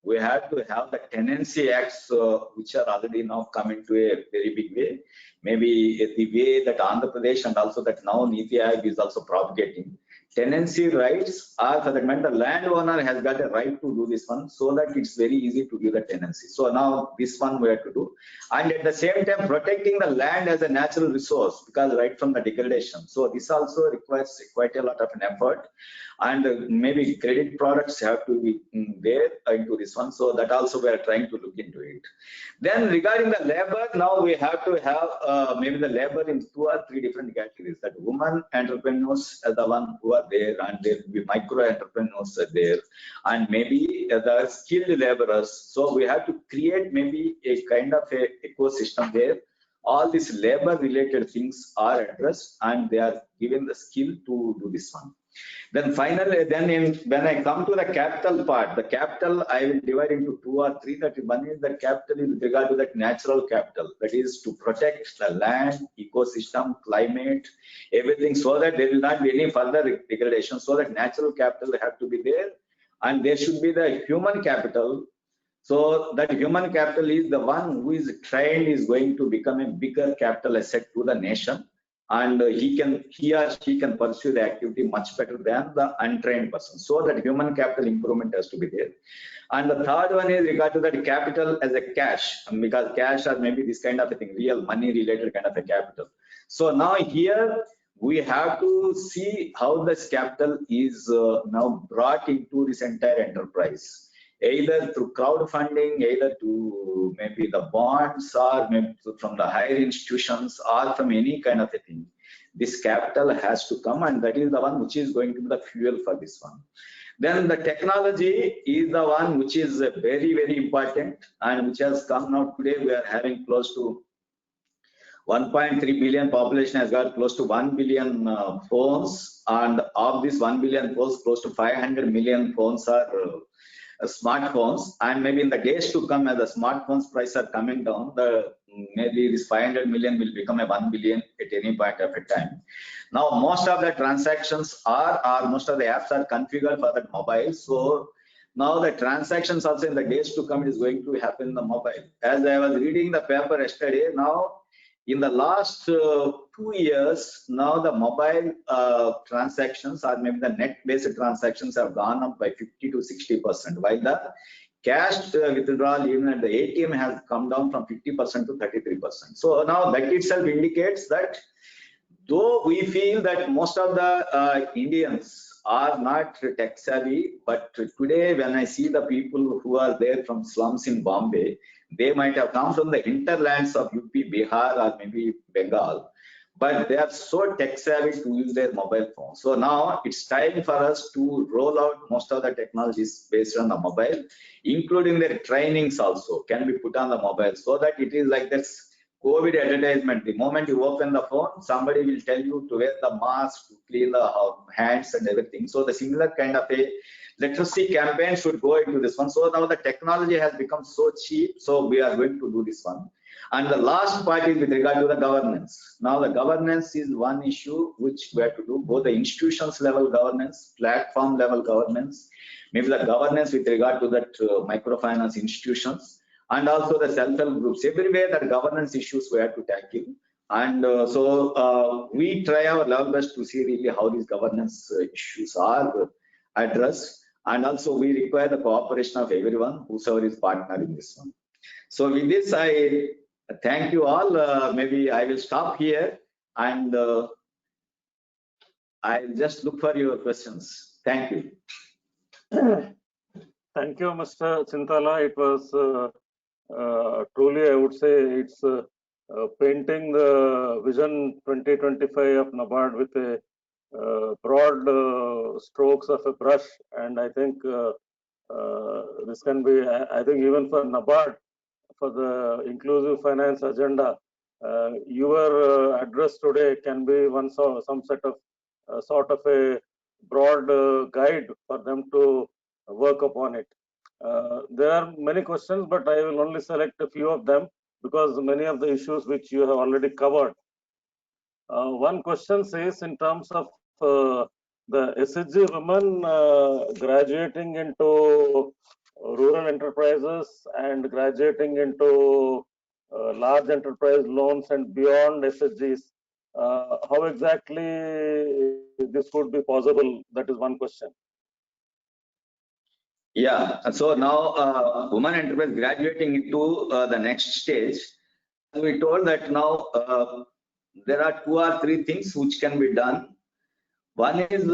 Speaker 2: We have to have the tenancy acts, which are already now coming to a very big way. Maybe the way that Andhra Pradesh and also that now Niti Aayog is also propagating. Tenancy rights are for that matter, the landowner has got a right to do this one so that it's very easy to give the tenancy. So now this one we have to do. And at the same time, protecting the land as a natural resource, because right from the degradation. So this also requires quite a lot of an effort. And maybe credit products have to be there into this one. So that also we are trying to look into it. Then regarding the labor, now we have to have maybe the labor in 2 or 3 different categories. That women entrepreneurs are the one who are there, and there will be micro entrepreneurs are there, and maybe the skilled laborers. So we have to create maybe a kind of a ecosystem where all these labor related things are addressed and they are given the skill to do this one. Then finally, when I come to the capital part, the capital I will divide into 2 or 3. That one is the capital with regard to that natural capital, that is to protect the land, ecosystem, climate, everything, so that there will not be any further degradation. So that natural capital have to be there, and there should be the human capital. So that human capital is the one who is trained is going to become a bigger capital asset to the nation. And he or she can pursue the activity much better than the untrained person. So that human capital improvement has to be there. And the third one is regard to that capital as a cash, because cash or maybe this kind of a thing, real money related kind of a capital. So now here we have to see how this capital is now brought into this entire enterprise. Either through crowdfunding, either to maybe the bonds, or maybe from the higher institutions, or from any kind of a thing. This capital has to come, and that is the one which is going to be the fuel for this one. Then the technology is the one which is very, very important, and which has come now today. We are having close to 1.3 billion population has got close to 1 billion phones, and of this 1 billion phones, close to 500 million phones are smartphones. And maybe in the days to come, as the smartphones price are coming down, maybe this 500 million will become a 1 billion at any point of a time. Now most of the transactions are most of the apps are configured for that mobile. So now the transactions also in the days to come is going to happen in the mobile. As I was reading the paper yesterday, now in the last 2 years, now the mobile transactions or maybe the net-based transactions have gone up by 50 to 60%, while the cash withdrawal even at the ATM has come down from 50% to 33%. So now that itself indicates that though we feel that most of the Indians are not tech savvy, but today when I see the people who are there from slums in Bombay, they might have come from the hinterlands of UP, Bihar, or maybe Bengal, but they are so tech savvy to use their mobile phone. So now it's time for us to roll out most of the technologies based on the mobile, including their trainings also can be put on the mobile, so that it is like this COVID advertisement. The moment you open the phone, somebody will tell you to wear the mask, to clean the hands and everything. So the similar kind of a literacy campaign should go into this one. So now the technology has become so cheap, so we are going to do this one. And the last part is with regard to the governance. Now the governance is one issue which we have to do, both the institutions level governance, platform level governance, maybe the governance with regard to that microfinance institutions, and also the self-help groups. Everywhere that governance issues we have to tackle. And so we try our level best to see really how these governance issues are addressed. And also we require the cooperation of everyone, whosoever is partner in this one. So with this, I thank you all. Maybe I will stop here and I'll just look for your questions. Thank you.
Speaker 1: Thank you, Mr. Chintala. It was truly, I would say, it's painting the vision 2025 of NABARD with a broad strokes of a brush, and I think this can be, I think even for NABARD, for the inclusive finance agenda, your address today can be some set of sort of a broad guide for them to work upon it. There are many questions, but I will only select a few of them because many of the issues which you have already covered. One question says in terms of the SHG women graduating into rural enterprises and graduating into large enterprise loans and beyond SHGs, how exactly this would be possible? That is one question.
Speaker 2: Yeah, so now women enterprise graduating into the next stage, we told that now there are 2 or 3 things which can be done. One is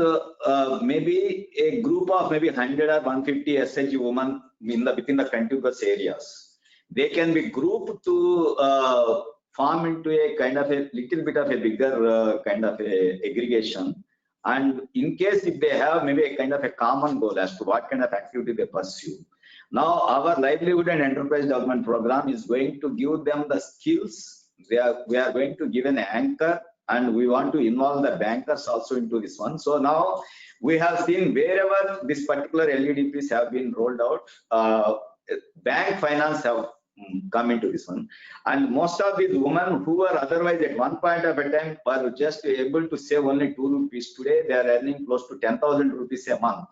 Speaker 2: maybe a group of maybe 100 or 150 SHG women within the contiguous areas. They can be grouped to form into a kind of a little bit of a bigger kind of a aggregation. And in case if they have maybe a kind of a common goal as to what kind of activity they pursue. Now our livelihood and enterprise development program is going to give them the skills. We are going to give an anchor, and we want to involve the bankers also into this one. So now we have seen wherever this particular LEDPs have been rolled out, bank finance have come into this one, and most of these women who were otherwise at one point of a time were just able to save only 2 rupees. Today they are earning close to 10,000 rupees a month.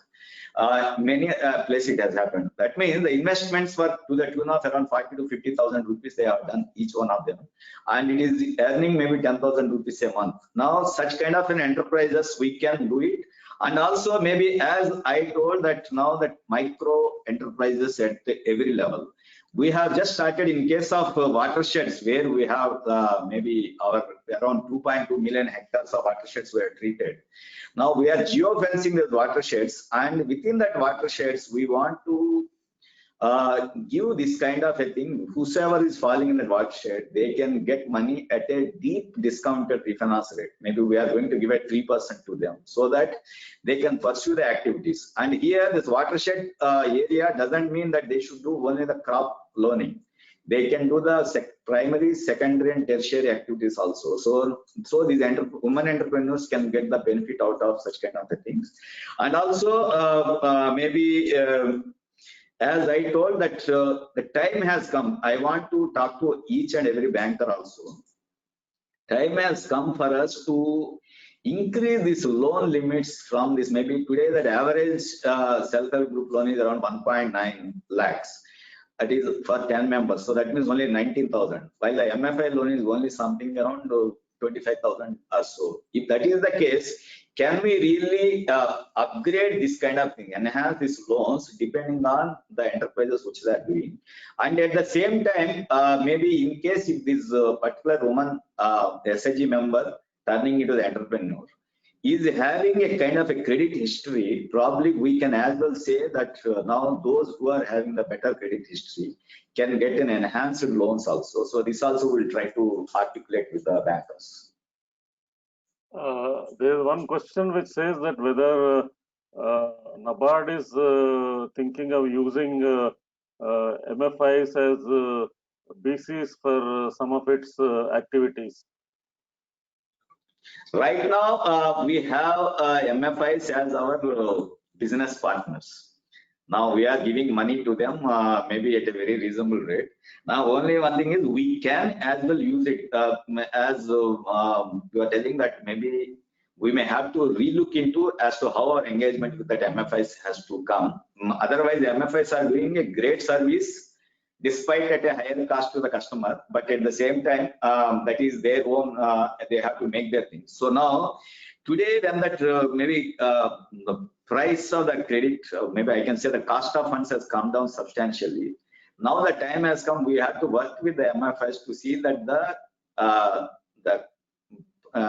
Speaker 2: Many places it has happened. That means the investments were to the tune of around 40 to 50,000 rupees they have done, each one of them, and it is earning maybe 10,000 rupees a month. Now such kind of an enterprises we can do it. And also maybe as I told that now that micro enterprises at every level. We have just started in case of watersheds where we have maybe our around 2.2 million hectares of watersheds were treated. Now we are geofencing the watersheds, and within that watersheds we want to give this kind of a thing. Whosoever is falling in the watershed, they can get money at a deep discounted refinance rate. Maybe we are going to give it 3% to them so that they can pursue the activities. And here this watershed area doesn't mean that they should do only the crop loaning. They can do the primary, secondary and tertiary activities also. So these women entrepreneurs can get the benefit out of such kind of things. And also maybe as I told that the time has come, I want to talk to each and every banker also. Time has come for us to increase these loan limits from this. Maybe today that average self-help group loan is around 1.9 lakhs. That is for 10 members. So that means only 19,000. While the MFI loan is only something around 25,000 or so. If that is the case, can we really upgrade this kind of thing, enhance these loans depending on the enterprises which they are doing? And at the same time, maybe in case if this particular woman, SHG member turning into the entrepreneur, is having a kind of a credit history, probably we can as well say that now those who are having the better credit history can get an enhanced loans also. So this also we'll try to articulate with the bankers.
Speaker 1: There is one question which says that whether NABARD is thinking of using MFIs as BCs for some of its activities.
Speaker 2: Right now, we have MFIs as our business partners. Now we are giving money to them, maybe at a very reasonable rate. Now, only one thing is we can as well use it as you are telling that maybe we may have to relook into as to how our engagement with that MFIs has to come. Otherwise, the MFIs are doing a great service despite at a higher cost to the customer, but at the same time, that is their own, they have to make their things. So now, today when that maybe the price of the credit, maybe I can say the cost of funds has come down substantially. Now the time has come, we have to work with the MFIs to see that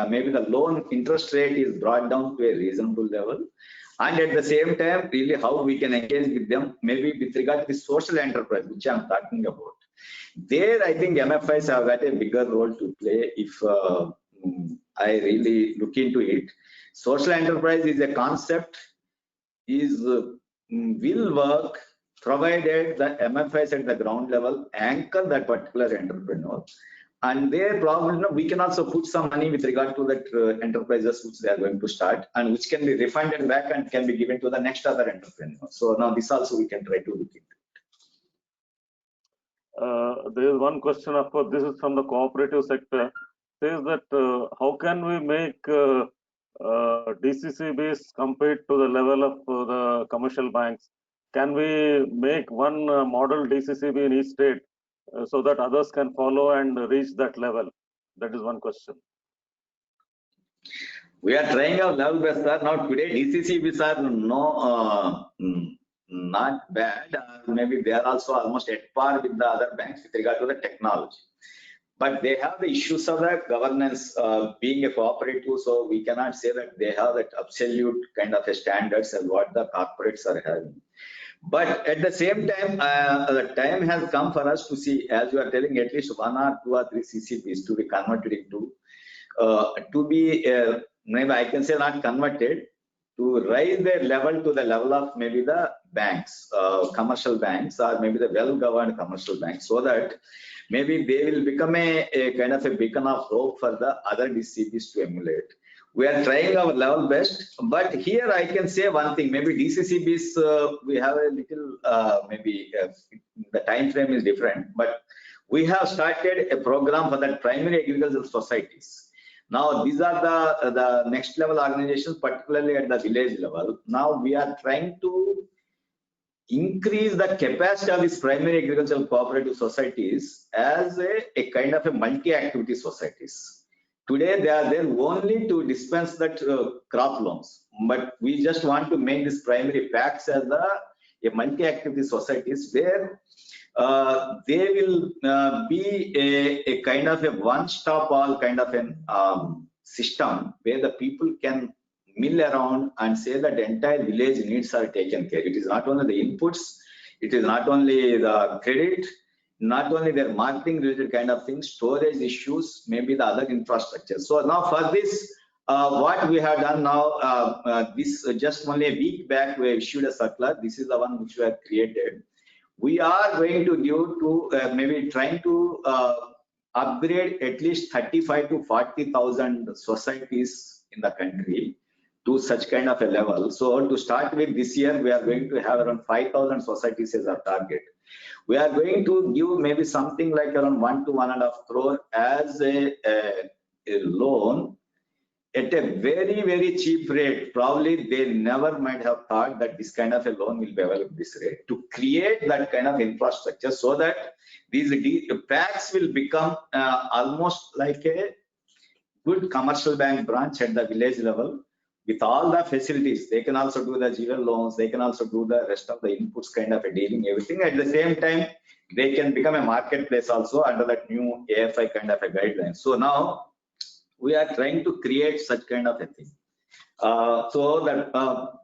Speaker 2: maybe the loan interest rate is brought down to a reasonable level. And at the same time, really how we can engage with them, maybe with regard to the social enterprise, which I'm talking about. There, I think MFIs have got a bigger role to play if I really look into it. Social enterprise is a concept, will work provided the MFIs at the ground level anchor that particular entrepreneur. And there probably we can also put some money with regard to that enterprises which they are going to start and which can be refunded back and can be given to the next other entrepreneur. So now this also we can try to look into.
Speaker 1: There is one question, of course, this is from the cooperative sector, says that how can we make DCCBs compete to the level of the commercial banks? Can we make one model DCCB in each state so that others can follow and reach that level? That is one question.
Speaker 2: We are trying our level best, sir. Now today DCCBs are not bad. Maybe they are also almost at par with the other banks with regard to the technology. But they have the issues of the governance, being a cooperative, so we cannot say that they have that absolute kind of a standards as what the corporates are having. But at the same time, the time has come for us to see, as you are telling, at least 1 or 2 or 3 CCPs to be converted into, maybe I can say not converted, to raise their level to the level of maybe the banks, commercial banks, or maybe the well-governed commercial banks, so that maybe they will become a kind of a beacon of hope for the other DCCBs to emulate. We are trying our level best, but here I can say one thing, maybe DCCBs, we have a little, maybe the time frame is different, but we have started a program for the primary agricultural societies. Now, these are the next level organizations, particularly at the village level. Now, we are trying to increase the capacity of these primary agricultural cooperative societies as a kind of a multi-activity societies. Today, they are there only to dispense that crop loans, but we just want to make these primary packs as a multi-activity societies where they will be a kind of a one-stop all kind of an system where the people can mill around and say that the entire village needs are taken care. It is not only the inputs, it is not only the credit, not only their marketing related kind of things, storage issues, maybe the other infrastructure. So now for this, what we have done now, this just only a week back we issued a circular. This is the one which we have created. We are going to give to maybe trying to upgrade at least 35 to 40,000 societies in the country to such kind of a level. So to start with this year, we are going to have around 5,000 societies as our target. We are going to give maybe something like around 1 to 1.5 crore as a loan at a very, very cheap rate. Probably they never might have thought that this kind of a loan will be available at this rate, to create that kind of infrastructure so that these packs will become almost like a good commercial bank branch at the village level with all the facilities. They can also do the zero loans, they can also do the rest of the inputs kind of a dealing, everything. At the same time, they can become a marketplace also under that new AFI kind of a guideline. So now we are trying to create such kind of a thing. So that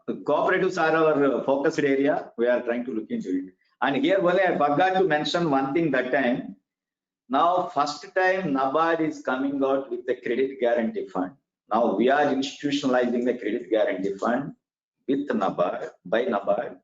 Speaker 2: cooperatives are our focused area. We are trying to look into it. And here only I forgot to mention one thing that time. Now, first time NABARD is coming out with the credit guarantee fund. Now we are institutionalizing the credit guarantee fund with NABARD, by NABARD,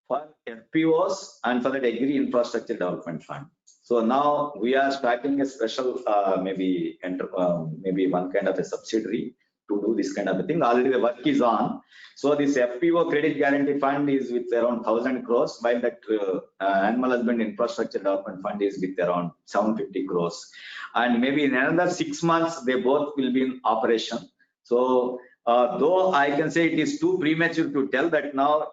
Speaker 2: for FPOs and for the agri infrastructure development fund. So now we are starting a special maybe one kind of a subsidiary to do this kind of a thing. Already the work is on. So this FPO credit guarantee fund is with around 1,000 crores, while that animal husband infrastructure development fund is with around 750 crores. And maybe in another 6 months, they both will be in operation. So though I can say it is too premature to tell that now,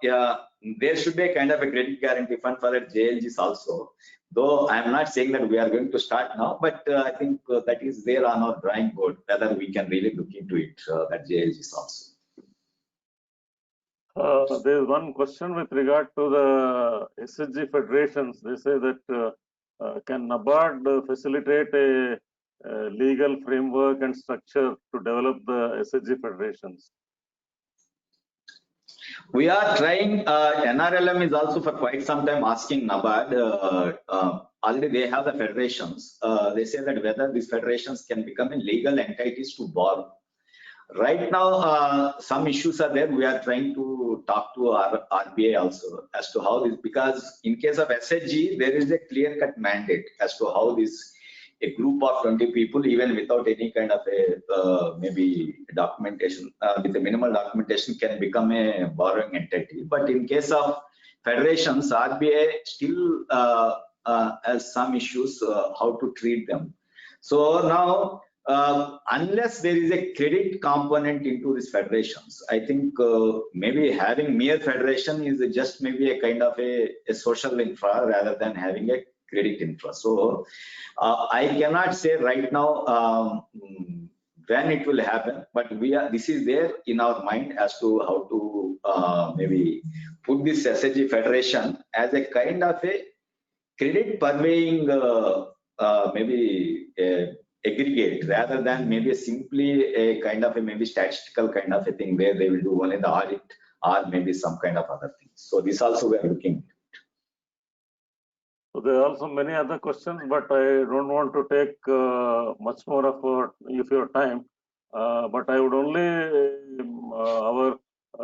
Speaker 2: there should be a kind of a credit guarantee fund for the JLGs also. Though I am not saying that we are going to start now, but I think that is there on our drawing board, whether we can really look into it, that JLGs also.
Speaker 1: There is one question with regard to the SHG federations. They say that can NABARD facilitate a legal framework and structure to develop the SHG federations?
Speaker 2: We are trying. NRLM is also for quite some time asking NABARD. Already they have the federations. They say that whether these federations can become legal entities to borrow. Right now, some issues are there. We are trying to talk to our RBI also as to how this, because in case of SHG, there is a clear-cut mandate as to how this, a group of 20 people, even without any kind of a maybe documentation, with a minimal documentation, can become a borrowing entity. But in case of federations, RBI still has some issues how to treat them. So now, unless there is a credit component into these federations, I think maybe having mere federation is just maybe a kind of a social infra rather than having a credit infra. So I cannot say right now when it will happen, but this is there in our mind as to how to maybe put this SHG federation as a kind of a credit purveying maybe aggregate rather than maybe simply a kind of a maybe statistical kind of a thing where they will do only the audit or maybe some kind of other things. So this also we are looking.
Speaker 1: So there are also many other questions, but I don't want to take much more of your time. But I would only our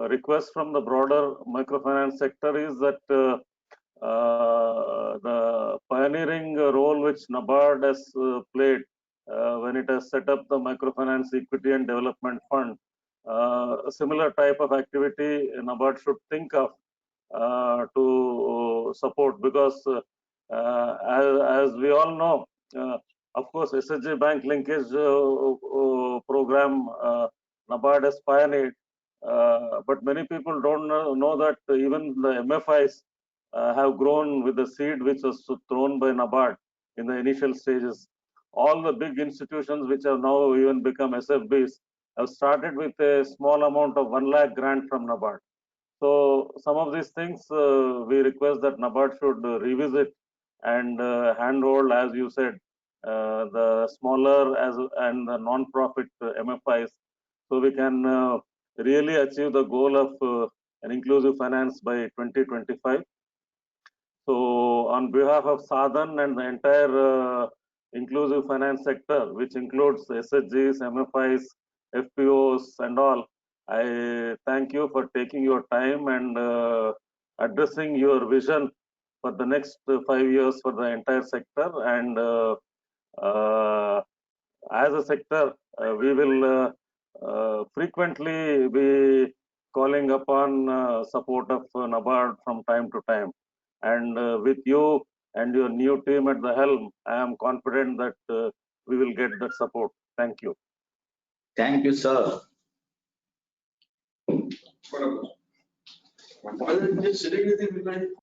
Speaker 1: request from the broader microfinance sector is that the pioneering role which NABARD has played when it has set up the Microfinance Equity and Development Fund, a similar type of activity NABARD should think of to support, because as we all know, of course, SHG bank linkage program NABARD has pioneered, but many people don't know that even the MFIs have grown with the seed which was thrown by NABARD in the initial stages. All the big institutions which have now even become SFBs have started with a small amount of 1 lakh grant from NABARD. So some of these things we request that NABARD should revisit and handhold, as you said, the smaller and the non-profit MFIs, so we can really achieve the goal of an inclusive finance by 2025. So on behalf of Sadhan and the entire inclusive finance sector, which includes SHGs, MFIs, FPOs and all, I thank you for taking your time and addressing your vision for the next 5 years for the entire sector. And as a sector, we will frequently be calling upon support of NABARD from time to time. And with you and your new team at the helm, I am confident that we will get that support. Thank you.
Speaker 2: Thank you, sir.
Speaker 3: Why are you just sitting with him?